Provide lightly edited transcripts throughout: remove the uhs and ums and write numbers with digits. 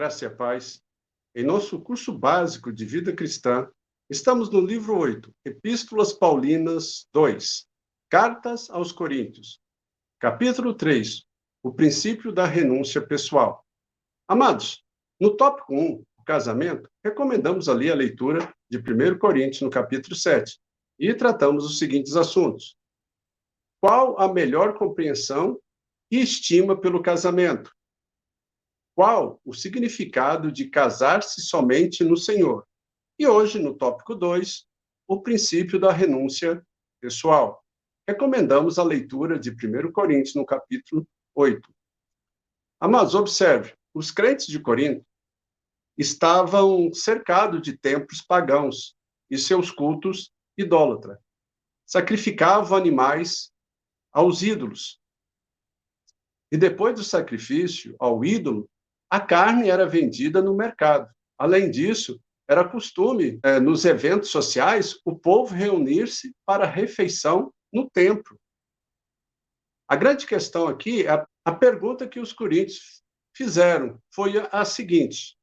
graça e a paz. Em nosso curso básico de vida cristã, estamos no livro 8, Epístolas Paulinas 2, Cartas aos Coríntios. Capítulo 3, o princípio da renúncia pessoal. Amados, no tópico 1, o casamento, recomendamos ali a leitura de 1 Coríntios, no capítulo 7, e tratamos os seguintes assuntos. Qual a melhor compreensão e estima pelo casamento? Qual o significado de casar-se somente no Senhor? E hoje, no tópico 2, o princípio da renúncia pessoal. Recomendamos a leitura de 1 Coríntios, no capítulo 8. Amados, observe, os crentes de Corinto estavam cercados de templos pagãos e seus cultos idólatras. Sacrificavam animais aos ídolos. E depois do sacrifício ao ídolo, a carne era vendida no mercado. Além disso, era costume, nos eventos sociais, o povo reunir-se para a refeição no templo. A grande questão aqui, a pergunta que os coríntios fizeram foi a seguinte: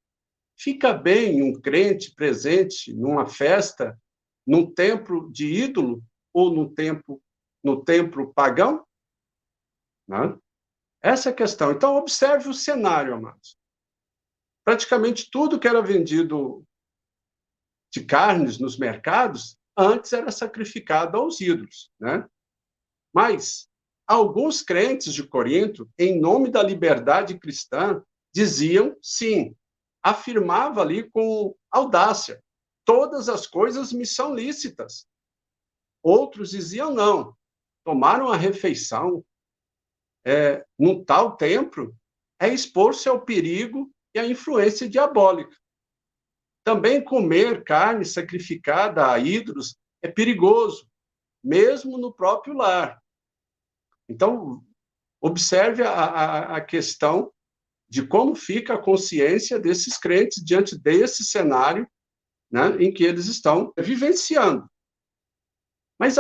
fica bem um crente presente numa festa, num templo de ídolo ou no templo pagão? Não? Essa é a questão. Então, observe o cenário, amados. Praticamente tudo que era vendido de carnes nos mercados, antes era sacrificado aos ídolos, né? Mas alguns crentes de Corinto, em nome da liberdade cristã, diziam sim, afirmava ali com audácia, todas as coisas me são lícitas. Outros diziam não, tomaram a refeição num tal templo é expor-se ao perigo e à influência diabólica. Também comer carne sacrificada a ídolos é perigoso, mesmo no próprio lar. Então, observe a questão de como fica a consciência desses crentes diante desse cenário, né, em que eles estão vivenciando. Mas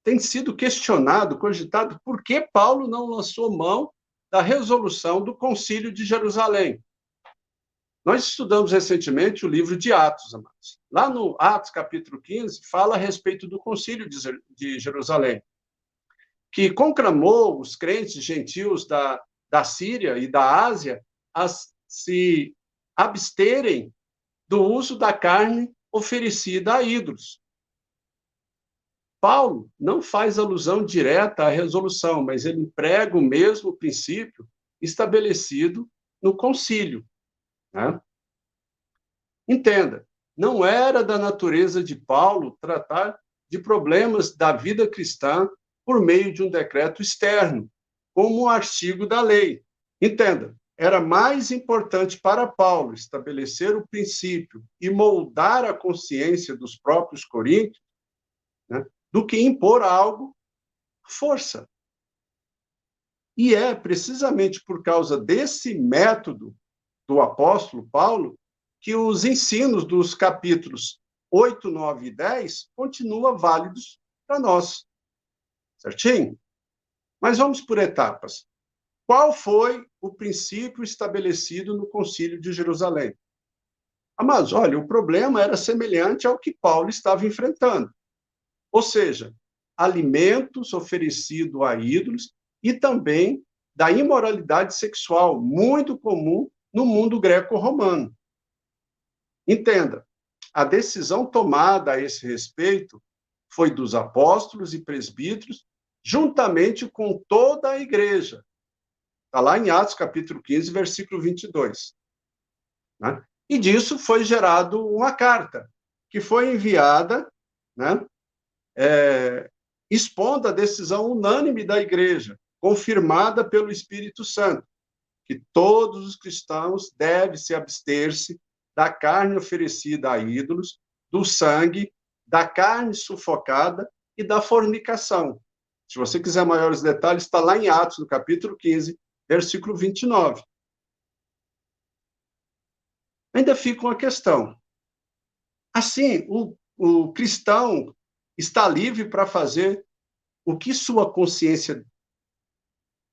tem sido questionado, cogitado, por que Paulo não lançou mão da resolução do Concílio de Jerusalém. Nós estudamos recentemente o livro de Atos, amados. Lá no Atos, capítulo 15, fala a respeito do Concílio de Jerusalém, que conclamou os crentes gentios da Síria e da Ásia a se absterem do uso da carne oferecida a ídolos. Paulo não faz alusão direta à resolução, mas ele emprega o mesmo princípio estabelecido no concílio. Né? Entenda, não era da natureza de Paulo tratar de problemas da vida cristã por meio de um decreto externo, como um artigo da lei. Entenda, era mais importante para Paulo estabelecer o princípio e moldar a consciência dos próprios coríntios, né, do que impor algo à força. E é precisamente por causa desse método do apóstolo Paulo que os ensinos dos capítulos 8, 9 e 10 continuam válidos para nós. Certinho? Mas vamos por etapas. Qual foi o princípio estabelecido no Concílio de Jerusalém? Mas, olha, o problema era semelhante ao que Paulo estava enfrentando. Ou seja, alimentos oferecidos a ídolos e também da imoralidade sexual, muito comum no mundo greco-romano. Entenda, a decisão tomada a esse respeito foi dos apóstolos e presbíteros, juntamente com toda a igreja. Está lá em Atos, capítulo 15, versículo 22. Né? E disso foi gerado uma carta, que foi enviada, né, expondo a decisão unânime da igreja, confirmada pelo Espírito Santo, que todos os cristãos devem se abster-se da carne oferecida a ídolos, do sangue, da carne sufocada e da fornicação. Se você quiser maiores detalhes, está lá em Atos, no capítulo 15, versículo 29. Ainda fica uma questão. Assim, o cristão está livre para fazer o que sua consciência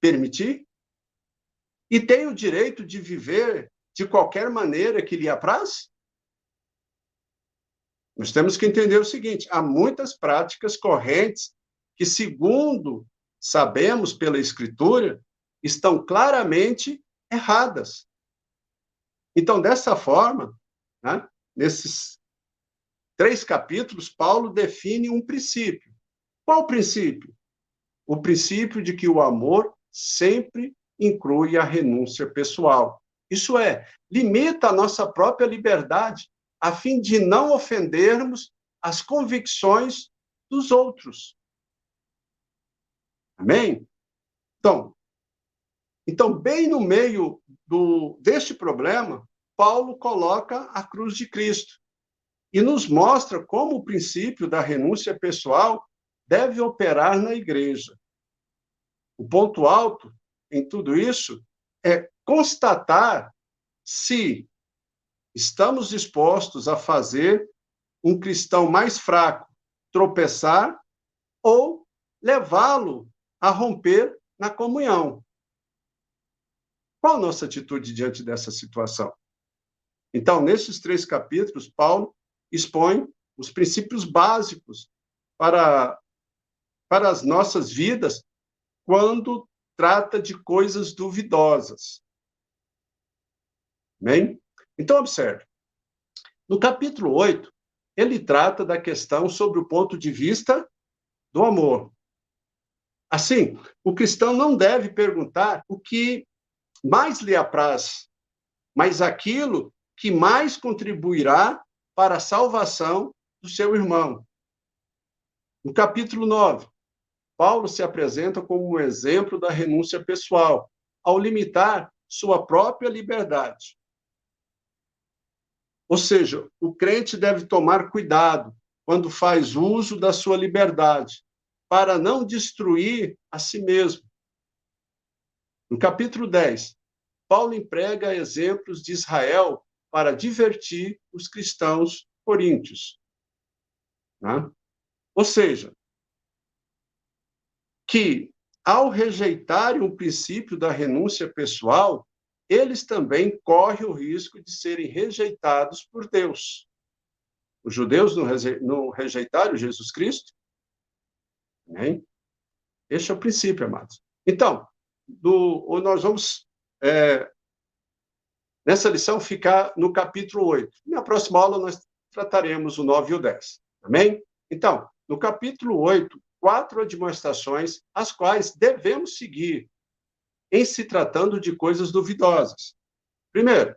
permitir? e tem o direito de viver de qualquer maneira que lhe apraz? Nós temos que entender o seguinte: há muitas práticas correntes que, segundo sabemos pela Escritura, estão claramente erradas. Então, dessa forma, né, nesses 3 capítulos, Paulo define um princípio. Qual o princípio? O princípio de que o amor sempre inclui a renúncia pessoal. Isso é, limita a nossa própria liberdade, a fim de não ofendermos as convicções dos outros. Amém? Então, bem no meio deste problema, Paulo coloca a cruz de Cristo e nos mostra como o princípio da renúncia pessoal deve operar na igreja. O ponto alto em tudo isso é constatar se estamos dispostos a fazer um cristão mais fraco tropeçar ou levá-lo a romper na comunhão. Qual a nossa atitude diante dessa situação? Então, nesses 3 capítulos, Paulo expõe os princípios básicos para as nossas vidas quando trata de coisas duvidosas. Bem? Então, observe. No capítulo 8, ele trata da questão sobre o ponto de vista do amor. Assim, o cristão não deve perguntar o que mais lhe apraz, mas aquilo que mais contribuirá para a salvação do seu irmão. No capítulo 9, Paulo se apresenta como um exemplo da renúncia pessoal, ao limitar sua própria liberdade. Ou seja, o crente deve tomar cuidado quando faz uso da sua liberdade, para não destruir a si mesmo. No capítulo 10, Paulo emprega exemplos de Israel para divertir os cristãos coríntios. Né? Ou seja, que, ao rejeitarem o princípio da renúncia pessoal, eles também correm o risco de serem rejeitados por Deus. Os judeus não rejeitaram Jesus Cristo? Né? Este é o princípio, amados. Então, nós vamos, nessa lição, ficar no capítulo 8. Na próxima aula, nós trataremos o 9 e o 10. Amém? Então, no capítulo 8, 4 admoestações, as quais devemos seguir em se tratando de coisas duvidosas. Primeiro,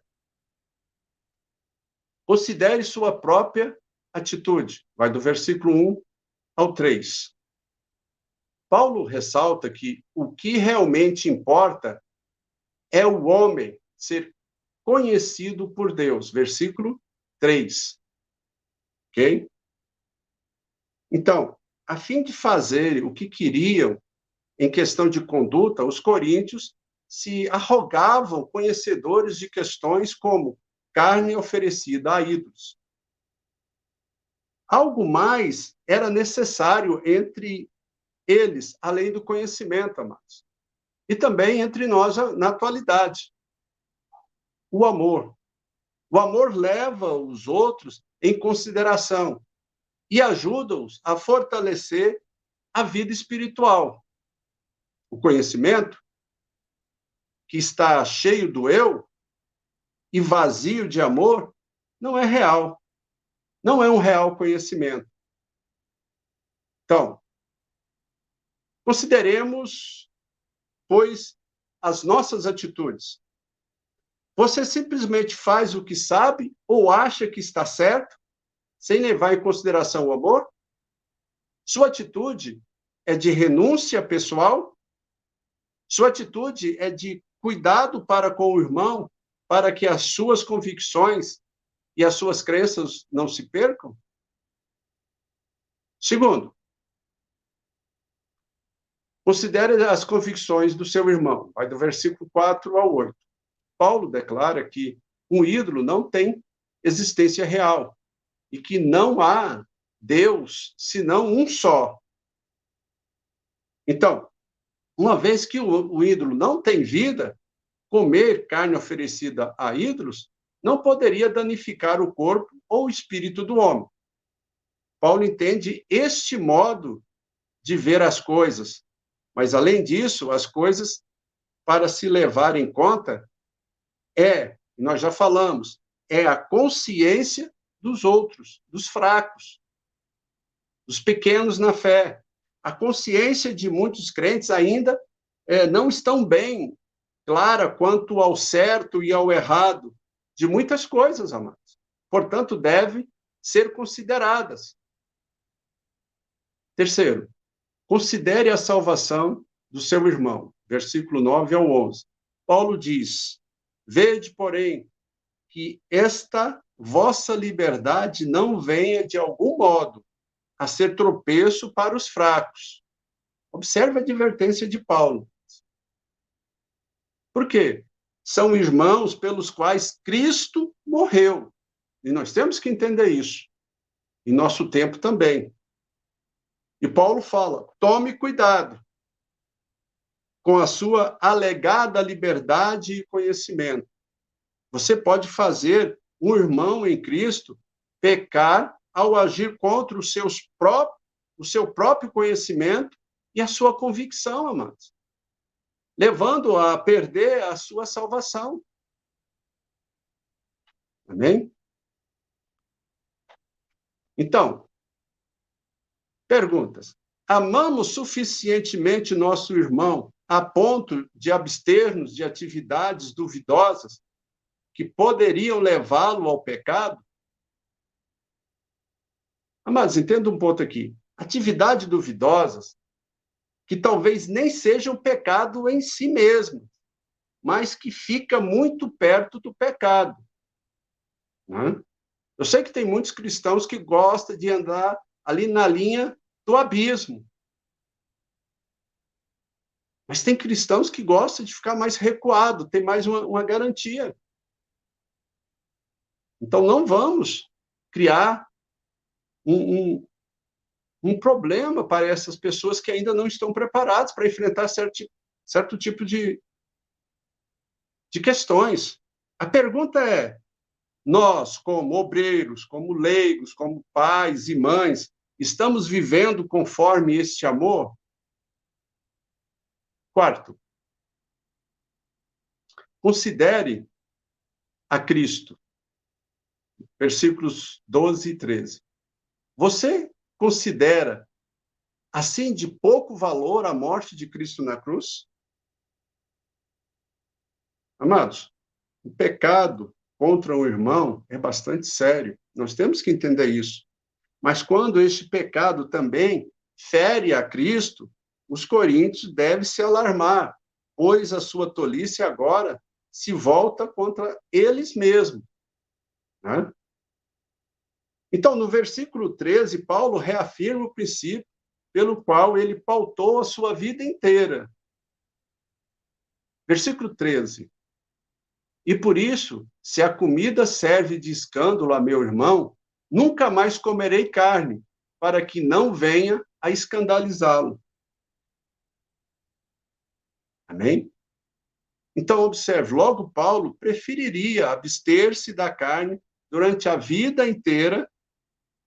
considere sua própria atitude. Vai do versículo 1 ao 3. Paulo ressalta que o que realmente importa é o homem ser conhecido por Deus. Versículo 3. Ok? Então, a fim de fazer o que queriam em questão de conduta, os coríntios se arrogavam conhecedores de questões como carne oferecida a ídolos. Algo mais era necessário entre eles, além do conhecimento, amados. E também entre nós na atualidade. O amor. O amor leva os outros em consideração e ajuda-os a fortalecer a vida espiritual. O conhecimento, que está cheio do eu e vazio de amor, não é real. Não é um real conhecimento. Então, consideremos, pois, as nossas atitudes. Você simplesmente faz o que sabe ou acha que está certo, sem levar em consideração o amor? Sua atitude é de renúncia pessoal? Sua atitude é de cuidado para com o irmão, para que as suas convicções e as suas crenças não se percam? Segundo, considere as convicções do seu irmão. Vai do versículo 4 ao 8. Paulo declara que um ídolo não tem existência real e que não há Deus senão um só. Então, uma vez que o ídolo não tem vida, comer carne oferecida a ídolos não poderia danificar o corpo ou o espírito do homem. Paulo entende este modo de ver as coisas, mas, além disso, as coisas, para se levar em conta, nós já falamos, é a consciência dos outros, dos fracos, dos pequenos na fé. A consciência de muitos crentes ainda não estão bem clara quanto ao certo e ao errado de muitas coisas, amados. Portanto, devem ser consideradas. Terceiro, considere a salvação do seu irmão. Versículo 9 ao 11. Paulo diz, vede, porém, que esta vossa liberdade não venha, de algum modo, a ser tropeço para os fracos. Observe a advertência de Paulo. Por quê? São irmãos pelos quais Cristo morreu. E nós temos que entender isso. Em nosso tempo também. E Paulo fala, tome cuidado com a sua alegada liberdade e conhecimento. Você pode fazer um irmão em Cristo pecar ao agir contra o seu próprio conhecimento e a sua convicção, amados, levando a perder a sua salvação. Amém? Então, perguntas. Amamos suficientemente nosso irmão a ponto de abster-nos de atividades duvidosas que poderiam levá-lo ao pecado? Amados, entenda um ponto aqui. Atividades duvidosas que talvez nem sejam pecado em si mesmo, mas que fica muito perto do pecado. Né? Eu sei que tem muitos cristãos que gostam de andar ali na linha do abismo. Mas tem cristãos que gostam de ficar mais recuado, tem mais uma garantia. Então, não vamos criar um problema para essas pessoas que ainda não estão preparadas para enfrentar certo tipo de questões. A pergunta é, nós, como obreiros, como leigos, como pais e mães, estamos vivendo conforme este amor? Quarto, considere a Cristo. Versículos 12 e 13. Você considera, assim, de pouco valor a morte de Cristo na cruz? Amados, o pecado contra o irmão é bastante sério. Nós temos que entender isso. Mas quando este pecado também fere a Cristo, os coríntios devem se alarmar, pois a sua tolice agora se volta contra eles mesmos. Né? Então, no versículo 13, Paulo reafirma o princípio pelo qual ele pautou a sua vida inteira. Versículo 13. E por isso, se a comida serve de escândalo a meu irmão, nunca mais comerei carne, para que não venha a escandalizá-lo. Amém? Então, observe, logo Paulo preferiria abster-se da carne durante a vida inteira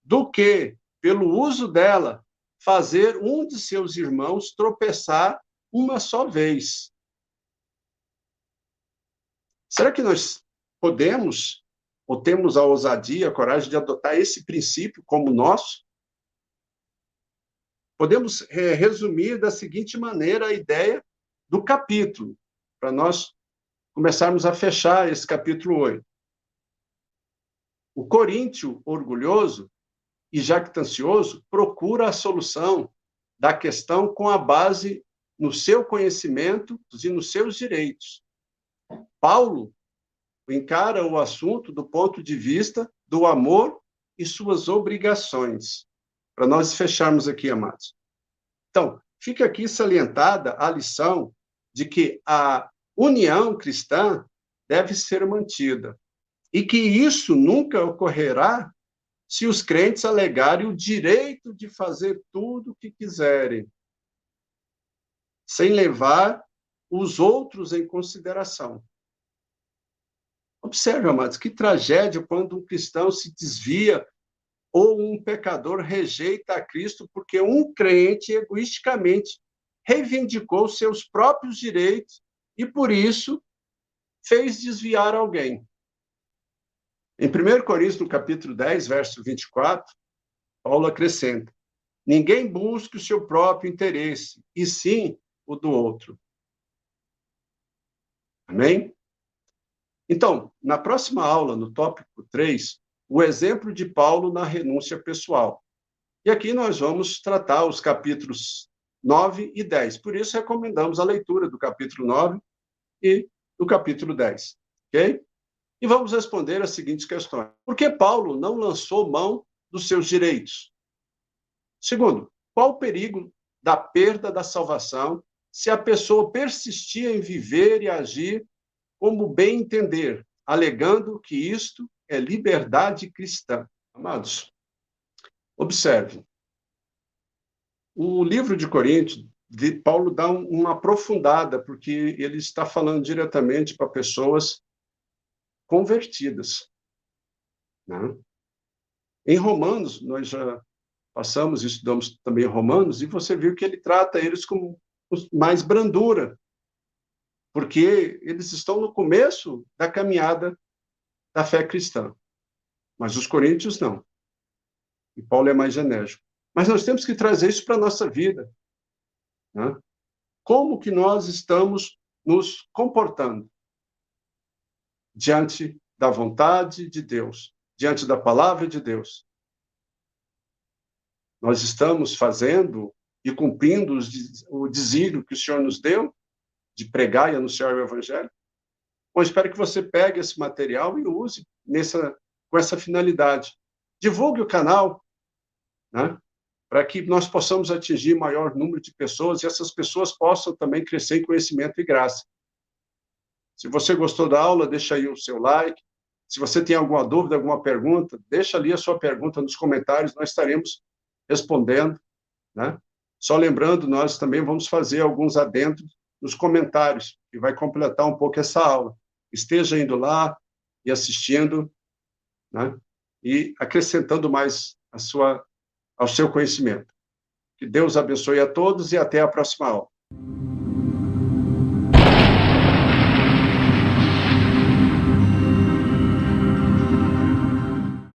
do que, pelo uso dela, fazer um de seus irmãos tropeçar uma só vez. Será que nós podemos, ou temos a ousadia, a coragem de adotar esse princípio como nosso? Podemos resumir da seguinte maneira a ideia do capítulo, para nós começarmos a fechar esse capítulo 8. O coríntio orgulhoso e jactancioso procura a solução da questão com a base no seu conhecimento e nos seus direitos. Paulo encara o assunto do ponto de vista do amor e suas obrigações. Para nós fecharmos aqui, amados. Então, fica aqui salientada a lição de que a união cristã deve ser mantida e que isso nunca ocorrerá se os crentes alegarem o direito de fazer tudo o que quiserem, sem levar os outros em consideração. Observe, amados, que tragédia quando um cristão se desvia ou um pecador rejeita a Cristo porque um crente egoisticamente reivindicou seus próprios direitos e, por isso, fez desviar alguém. Em 1 Coríntios, no capítulo 10, verso 24, Paulo acrescenta: ninguém busque o seu próprio interesse, e sim o do outro. Amém? Então, na próxima aula, no tópico 3, o exemplo de Paulo na renúncia pessoal. E aqui nós vamos tratar os capítulos 9 e 10. Por isso, recomendamos a leitura do capítulo 9 e do capítulo 10. Ok? E vamos responder as seguintes questões. Por que Paulo não lançou mão dos seus direitos? Segundo, qual o perigo da perda da salvação se a pessoa persistia em viver e agir como bem entender, alegando que isto é liberdade cristã? Amados, observe. O livro de Coríntios, Paulo dá uma aprofundada, porque ele está falando diretamente para pessoas convertidas. Né? Em Romanos, nós já passamos e estudamos também Romanos, e você viu que ele trata eles com mais brandura, porque eles estão no começo da caminhada da fé cristã. Mas os coríntios não. E Paulo é mais enérgico. Mas nós temos que trazer isso para a nossa vida. Né? Como que nós estamos nos comportando diante da vontade de Deus, diante da palavra de Deus? Nós estamos fazendo e cumprindo o desígnio que o Senhor nos deu de pregar e anunciar o Evangelho? Bom, espero que você pegue esse material e use com essa finalidade. Divulgue o canal, né, para que nós possamos atingir maior número de pessoas e essas pessoas possam também crescer em conhecimento e graça. Se você gostou da aula, deixa aí o seu like. Se você tem alguma dúvida, alguma pergunta, deixa ali a sua pergunta nos comentários, nós estaremos respondendo. Né? Só lembrando, nós também vamos fazer alguns adendos nos comentários, que vai completar um pouco essa aula. Esteja indo lá e assistindo, né? E acrescentando mais ao seu conhecimento. Que Deus abençoe a todos e até a próxima aula.